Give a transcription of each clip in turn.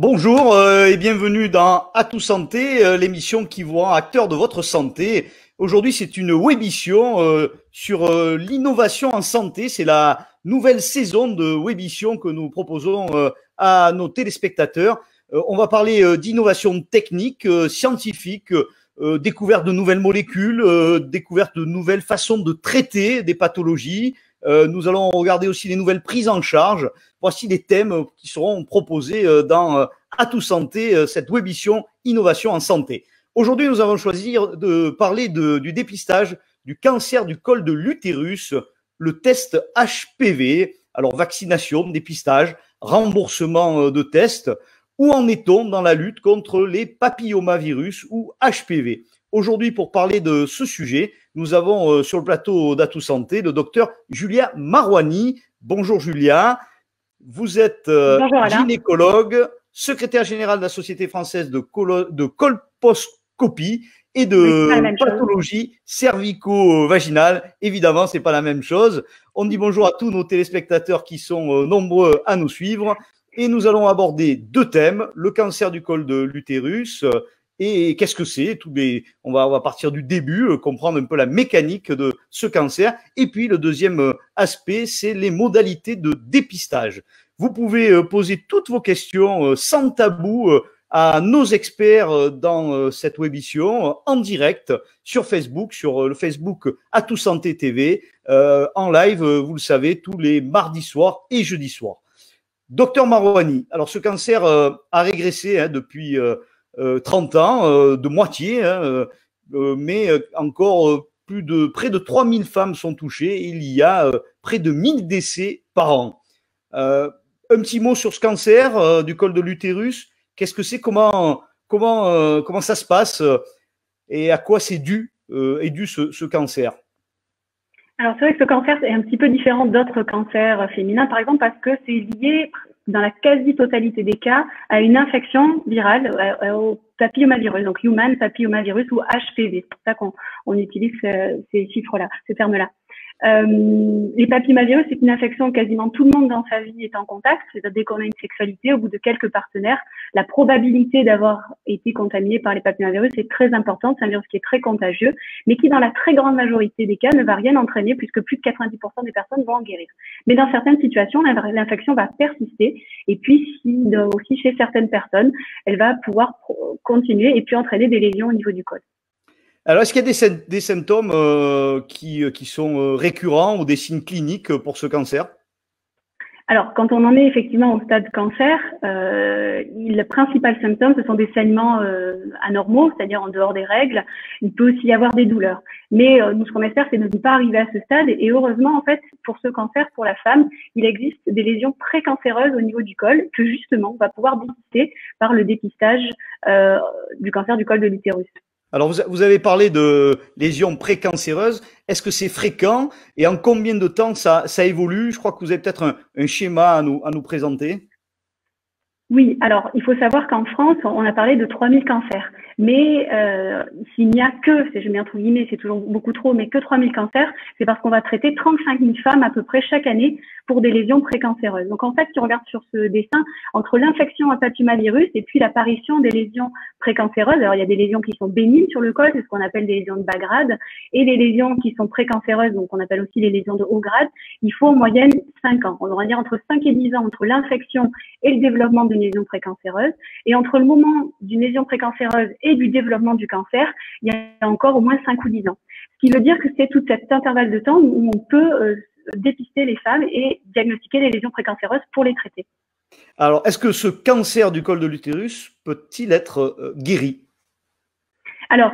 Bonjour et bienvenue dans À tout santé, l'émission qui vous rend acteur de votre santé. Aujourd'hui, c'est une wébition sur l'innovation en santé. C'est la nouvelle saison de wébition que nous proposons à nos téléspectateurs. On va parler d'innovation technique, scientifique, découverte de nouvelles molécules, découverte de nouvelles façons de traiter des pathologies. Nous allons regarder aussi les nouvelles prises en charge. Voici les thèmes qui seront proposés dans À tout santé, cette wébition Innovation en santé. Aujourd'hui, nous avons choisi de parler du dépistage du cancer du col de l'utérus, le test HPV. Alors, vaccination, dépistage, remboursement de tests. Où en est-on dans la lutte contre les papillomavirus ou HPV? Aujourd'hui, pour parler de ce sujet, nous avons sur le plateau d'À tout santé le docteur Julia Marouani. Bonjour Julia, vous êtes gynécologue, secrétaire générale de la Société française de colposcopie et de pathologie cervico-vaginale. Évidemment, c'est pas la même chose. On dit bonjour à tous nos téléspectateurs qui sont nombreux à nous suivre. Et nous allons aborder deux thèmes, le cancer du col de l'utérus et qu'est-ce que c'est. On va partir du début, comprendre un peu la mécanique de ce cancer. Et puis le deuxième aspect, c'est les modalités de dépistage. Vous pouvez poser toutes vos questions sans tabou à nos experts dans cette wébition en direct sur Facebook, sur le Facebook À tout santé TV, en live, vous le savez, tous les mardis soirs et jeudis soirs. Docteur Marouani, alors ce cancer a régressé depuis 30 ans, de moitié, mais encore près de 3000 femmes sont touchées et il y a près de 1000 décès par an. Un petit mot sur ce cancer du col de l'utérus. Qu'est-ce que c'est, comment ça se passe et à quoi est dû ce cancer? Alors, c'est vrai que ce cancer est un petit peu différent d'autres cancers féminins, par exemple, parce que c'est lié, dans la quasi-totalité des cas, à une infection virale, au papillomavirus, donc human papillomavirus ou HPV. C'est pour ça qu'on utilise ces chiffres-là, ces termes-là. Les papillomavirus, c'est une infection où quasiment tout le monde dans sa vie est en contact. C'est-à-dire dès qu'on a une sexualité, au bout de quelques partenaires, la probabilité d'avoir été contaminé par les papillomavirus est très importante. C'est un virus qui est très contagieux, mais qui, dans la très grande majorité des cas, ne va rien entraîner puisque plus de 90% des personnes vont en guérir. Mais dans certaines situations, l'infection va persister et puis aussi chez certaines personnes, elle va pouvoir continuer et puis entraîner des lésions au niveau du col. Alors, est-ce qu'il y a des symptômes qui sont récurrents ou des signes cliniques pour ce cancer? Alors, quand on en est effectivement au stade cancer, le principal symptôme, ce sont des saignements anormaux, c'est-à-dire en dehors des règles. Il peut aussi y avoir des douleurs. Mais nous, ce qu'on espère, c'est de ne pas arriver à ce stade. Et heureusement, en fait, pour ce cancer, pour la femme, il existe des lésions précancéreuses au niveau du col que justement, on va pouvoir dépister par le dépistage du cancer du col de l'utérus. Alors, vous avez parlé de lésions précancéreuses. Est-ce que c'est fréquent et en combien de temps ça évolue? Je crois que vous avez peut-être un schéma à nous présenter. Oui, alors il faut savoir qu'en France, on a parlé de 3000 cancers. Mais s'il n'y a que, je mets entre guillemets, c'est toujours beaucoup trop, mais que 3000 cancers, c'est parce qu'on va traiter 35 000 femmes à peu près chaque année pour des lésions précancéreuses. Donc en fait, si on regarde sur ce dessin, entre l'infection à papillomavirus et puis l'apparition des lésions précancéreuses, alors il y a des lésions qui sont bénignes sur le col, c'est ce qu'on appelle des lésions de bas grade, et les lésions qui sont précancéreuses, donc on appelle aussi les lésions de haut grade, il faut en moyenne 5 ans. On va dire entre 5 et 10 ans entre l'infection et le développement d'une lésion précancéreuse. Et entre le moment d'une lésion précancéreuse et du développement du cancer, il y a encore au moins 5 ou 10 ans. Ce qui veut dire que c'est tout cet intervalle de temps où on peut dépister les femmes et diagnostiquer les lésions précancéreuses pour les traiter. Alors, est-ce que ce cancer du col de l'utérus peut-il être guéri? Alors,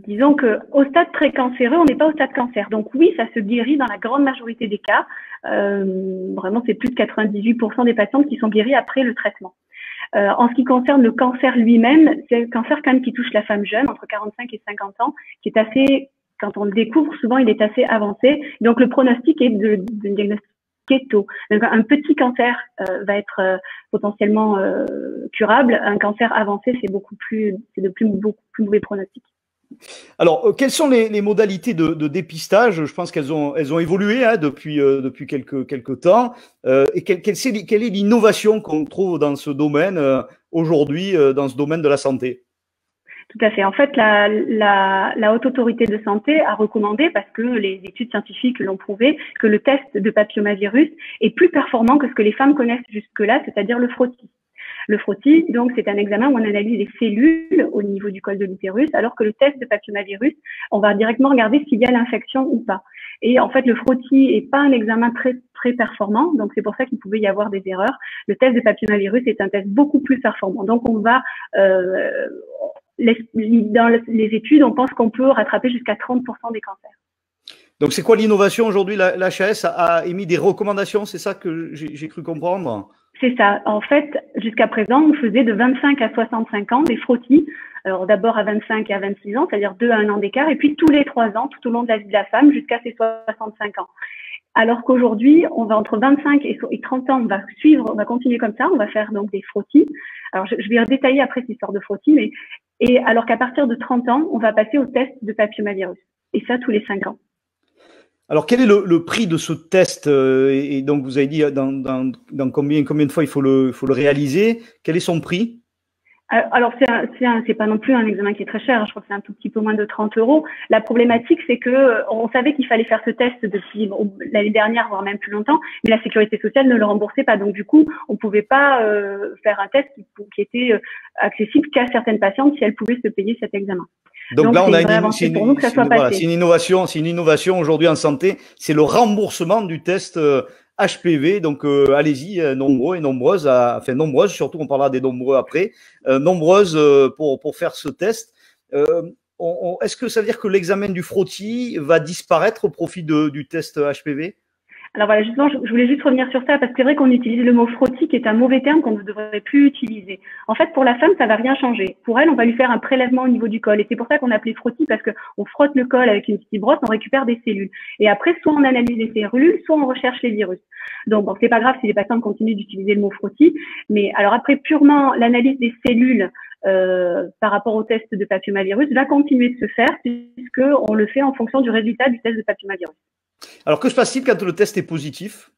disons qu'au stade précancéreux, on n'est pas au stade cancer. Donc oui, ça se guérit dans la grande majorité des cas. Vraiment, c'est plus de 98% des patientes qui sont guéries après le traitement. En ce qui concerne le cancer lui-même, c'est un cancer quand même qui touche la femme jeune, entre 45 et 50 ans, qui est assez, quand on le découvre, souvent il est assez avancé. Donc le pronostic est de diagnostiquer tôt. Donc, un petit cancer va être potentiellement curable. Un cancer avancé, c'est beaucoup plus mauvais pronostic. Alors, quelles sont les modalités de dépistage? Je pense qu'elles ont évolué depuis quelques temps. Et quelle est l'innovation qu'on trouve dans ce domaine aujourd'hui, dans ce domaine de la santé? Tout à fait. En fait, la Haute Autorité de Santé a recommandé, parce que les études scientifiques l'ont prouvé, que le test de papillomavirus est plus performant que ce que les femmes connaissent jusque-là, c'est-à-dire le frottis. Le frottis, donc, c'est un examen où on analyse les cellules au niveau du col de l'utérus, alors que le test de papillomavirus, on va directement regarder s'il y a l'infection ou pas. Et en fait, le frottis est pas un examen très performant, donc c'est pour ça qu'il pouvait y avoir des erreurs. Le test de papillomavirus est un test beaucoup plus performant. Donc, on va dans les études, on pense qu'on peut rattraper jusqu'à 30% des cancers. Donc, c'est quoi l'innovation aujourd'hui? L'HAS a émis des recommandations, c'est ça que j'ai cru comprendre? C'est ça. En fait, jusqu'à présent, on faisait de 25 à 65 ans des frottis. Alors d'abord à 25 et à 26 ans, c'est-à-dire 2 à 1 an d'écart, et puis tous les 3 ans, tout au long de la vie de la femme, jusqu'à ses 65 ans. Alors qu'aujourd'hui, on va entre 25 et 30 ans, on va continuer comme ça, on va faire donc des frottis. Alors je vais détailler après cette histoire de frottis, et alors qu'à partir de 30 ans, on va passer au test de papillomavirus. Et ça, tous les 5 ans. Alors, quel est le prix de ce test? Et donc, vous avez dit dans combien de fois il faut le réaliser? Quel est son prix? Alors, c'est pas non plus un examen qui est très cher. Je crois que c'est un tout petit peu moins de 30 euros. La problématique, c'est que on savait qu'il fallait faire ce test depuis l'année dernière, voire même plus longtemps, mais la sécurité sociale ne le remboursait pas. Donc, du coup, on pouvait pas faire un test qui était accessible qu'à certaines patientes si elles pouvaient se payer cet examen. Donc là, on a une innovation aujourd'hui en santé, c'est le remboursement du test HPV. Donc allez-y, nombreux et nombreuses, nombreuses, surtout on parlera des nombreux après, nombreuses pour faire ce test. Est-ce que ça veut dire que l'examen du frottis va disparaître au profit du test HPV? Alors voilà, justement, je voulais juste revenir sur ça, parce que c'est vrai qu'on utilise le mot frottis, qui est un mauvais terme qu'on ne devrait plus utiliser. En fait, pour la femme, ça va rien changer. Pour elle, on va lui faire un prélèvement au niveau du col. Et c'est pour ça qu'on appelait frottis, parce qu'on frotte le col avec une petite brosse, on récupère des cellules. Et après, soit on analyse les cellules, soit on recherche les virus. Donc, bon, c'est pas grave si les patients continuent d'utiliser le mot frottis. Mais alors après, purement l'analyse des cellules par rapport au test de papillomavirus va continuer de se faire, puisqu'on le fait en fonction du résultat du test de papillomavirus. Alors, que se passe-t-il quand le test est positif?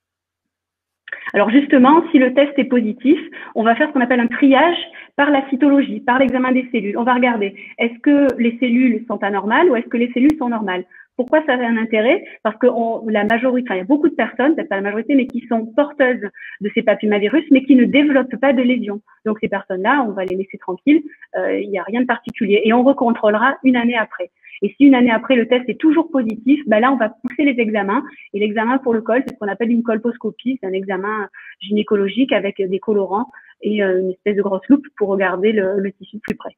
Alors justement, si le test est positif, on va faire ce qu'on appelle un triage par la cytologie, par l'examen des cellules. On va regarder, est-ce que les cellules sont anormales ou est-ce que les cellules sont normales? Pourquoi ça a un intérêt? Parce que la majorité, il y a beaucoup de personnes, peut-être pas la majorité, mais qui sont porteuses de ces papillomavirus, mais qui ne développent pas de lésions. Donc ces personnes-là, on va les laisser tranquilles, il n'y a rien de particulier. Et on recontrôlera une année après. Et si une année après, le test est toujours positif, là, on va pousser les examens. Et l'examen pour le col, c'est ce qu'on appelle une colposcopie. C'est un examen gynécologique avec des colorants et une espèce de grosse loupe pour regarder le tissu de plus près.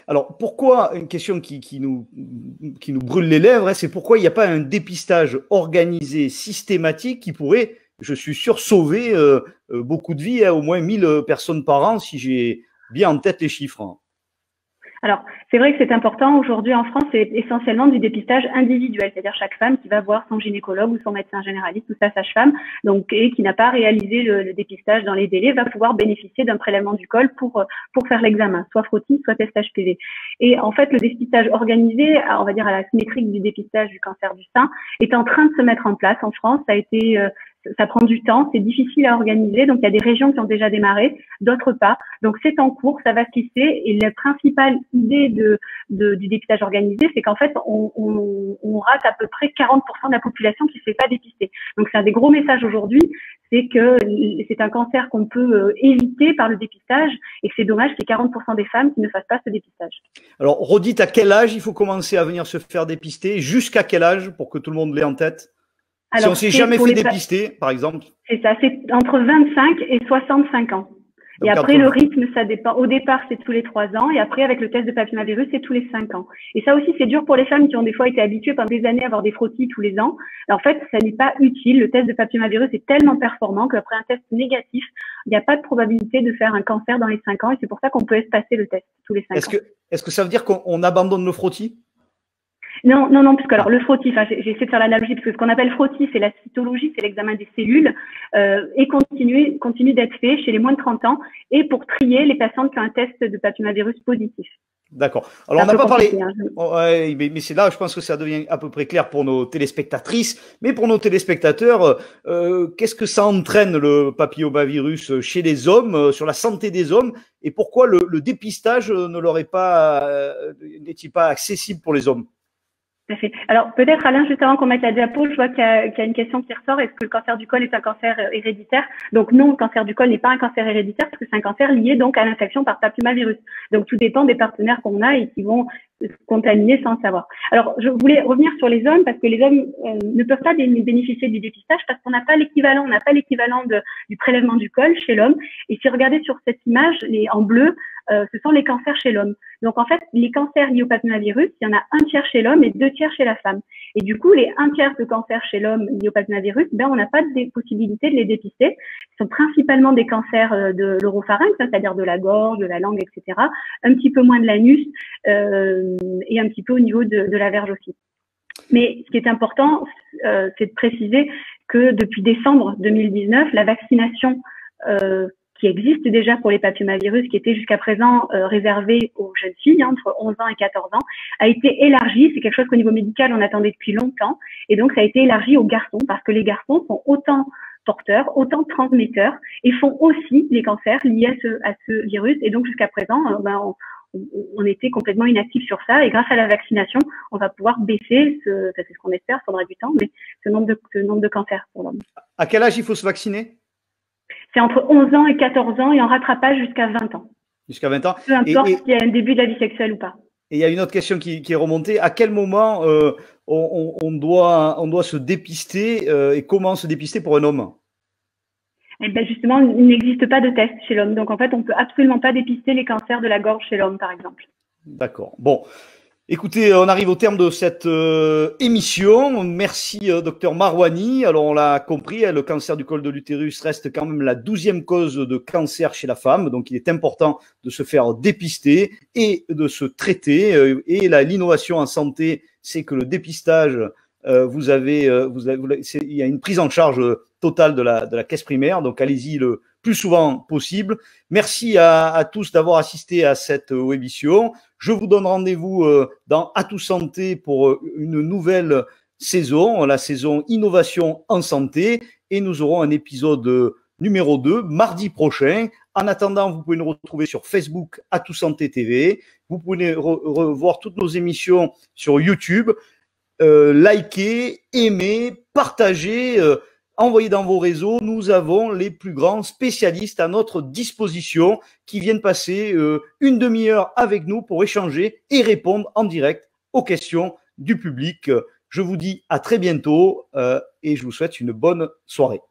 Alors, pourquoi, une question qui nous brûle les lèvres, c'est pourquoi il n'y a pas un dépistage organisé, systématique, qui pourrait, je suis sûr, sauver beaucoup de vies, au moins 1000 personnes par an, si j'ai bien en tête les chiffres. Alors, c'est vrai que c'est important. Aujourd'hui, en France, c'est essentiellement du dépistage individuel, c'est-à-dire chaque femme qui va voir son gynécologue ou son médecin généraliste ou sa sage-femme, et qui n'a pas réalisé le dépistage dans les délais, va pouvoir bénéficier d'un prélèvement du col pour faire l'examen, soit frottis, soit test HPV. Et en fait, le dépistage organisé, on va dire à la symétrique du dépistage du cancer du sein, est en train de se mettre en place en France. Ça prend du temps, c'est difficile à organiser. Donc, il y a des régions qui ont déjà démarré, d'autres pas. Donc, c'est en cours, ça va se lisser. Et la principale idée du dépistage organisé, c'est qu'en fait, on rate à peu près 40% de la population qui ne se fait pas dépister. Donc, c'est un des gros messages aujourd'hui, c'est que c'est un cancer qu'on peut éviter par le dépistage et que c'est dommage qu'il y ait 40% des femmes qui ne fassent pas ce dépistage. Alors, redites à quel âge il faut commencer à venir se faire dépister, jusqu'à quel âge, pour que tout le monde l'ait en tête? Alors, si on ne s'est jamais fait dépister, par exemple. C'est ça, c'est entre 25 et 65 ans. Donc, et après, le rythme, ça dépend. Au départ, c'est tous les 3 ans. Et après, avec le test de papillomavirus, c'est tous les 5 ans. Et ça aussi, c'est dur pour les femmes qui ont des fois été habituées pendant des années à avoir des frottis tous les ans. Alors, en fait, ça n'est pas utile. Le test de papillomavirus est tellement performant qu'après un test négatif, il n'y a pas de probabilité de faire un cancer dans les 5 ans. Et c'est pour ça qu'on peut espacer le test tous les 5 ans. Est-ce que ça veut dire qu'on abandonne le frottis? Non, parce que alors le frottis, j'essaie de faire l'analogie, parce que ce qu'on appelle frottis, c'est la cytologie, c'est l'examen des cellules, et continue d'être fait chez les moins de 30 ans, et pour trier les patientes qui ont un test de papillomavirus positif. D'accord. Alors, on n'a pas parlé. Ouais, mais c'est là, je pense que ça devient à peu près clair pour nos téléspectatrices. Mais pour nos téléspectateurs, qu'est-ce que ça entraîne le papillomavirus chez les hommes, sur la santé des hommes, et pourquoi le dépistage n'est-il pas accessible pour les hommes? Alors, peut-être, Alain, juste avant qu'on mette la diapo, je vois qu'il y a une question qui ressort. Est-ce que le cancer du col est un cancer héréditaire? Donc, non, le cancer du col n'est pas un cancer héréditaire parce que c'est un cancer lié donc à l'infection par papillomavirus. Donc, tout dépend des partenaires qu'on a et qui vont se contaminer sans le savoir. Alors, je voulais revenir sur les hommes parce que les hommes ne peuvent pas bénéficier du dépistage parce qu'on n'a pas l'équivalent, du prélèvement du col chez l'homme. Et si vous regardez sur cette image, en bleu, ce sont les cancers chez l'homme. Donc, en fait, les cancers liés au papillomavirus, il y en a 1/3 chez l'homme et 2/3 chez la femme. Et du coup, les 1/3 de cancers chez l'homme liés au papillomavirus, on n'a pas de possibilité de les dépister. Ce sont principalement des cancers de l'oropharynx, c'est-à-dire de la gorge, de la langue, etc. Un petit peu moins de l'anus et un petit peu au niveau de la verge aussi. Mais ce qui est important, c'est de préciser que depuis décembre 2019, la vaccination qui existe déjà pour les papillomavirus, qui était jusqu'à présent réservée aux jeunes filles entre 11 ans et 14 ans, a été élargie. C'est quelque chose qu'au niveau médical, on attendait depuis longtemps. Et donc, ça a été élargi aux garçons parce que les garçons sont autant porteurs, autant transmetteurs et font aussi les cancers liés à ce virus. Et donc, jusqu'à présent, on était complètement inactifs sur ça. Et grâce à la vaccination, on va pouvoir baisser, c'est ce qu'on espère, ça faudra du temps, mais ce nombre de cancers pour l'homme. À quel âge il faut se vacciner? C'est entre 11 ans et 14 ans et en rattrapage jusqu'à 20 ans. Jusqu'à 20 ans. Peu importe s'il y a un début de la vie sexuelle ou pas. Et il y a une autre question qui est remontée. À quel moment on doit se dépister et comment se dépister pour un homme? Eh bien, justement, il n'existe pas de test chez l'homme. Donc, en fait, on ne peut absolument pas dépister les cancers de la gorge chez l'homme, par exemple. D'accord. Bon. Écoutez, on arrive au terme de cette émission. Merci, docteur Marouani. Alors, on l'a compris, le cancer du col de l'utérus reste quand même la 12e cause de cancer chez la femme. Donc, il est important de se faire dépister et de se traiter. Et l'innovation en santé, c'est que le dépistage, il y a une prise en charge totale de la caisse primaire. Donc, allez-y le plus souvent possible. Merci à tous d'avoir assisté à cette émission. Je vous donne rendez-vous dans Atout Santé pour une nouvelle saison, la saison Innovation en santé, et nous aurons un épisode numéro 2 mardi prochain. En attendant, vous pouvez nous retrouver sur Facebook Atout Santé TV. Vous pouvez revoir toutes nos émissions sur YouTube. Likez, aimez, partagez, envoyez dans vos réseaux. Nous avons les plus grands spécialistes à notre disposition qui viennent passer une demi-heure avec nous pour échanger et répondre en direct aux questions du public. Je vous dis à très bientôt et je vous souhaite une bonne soirée.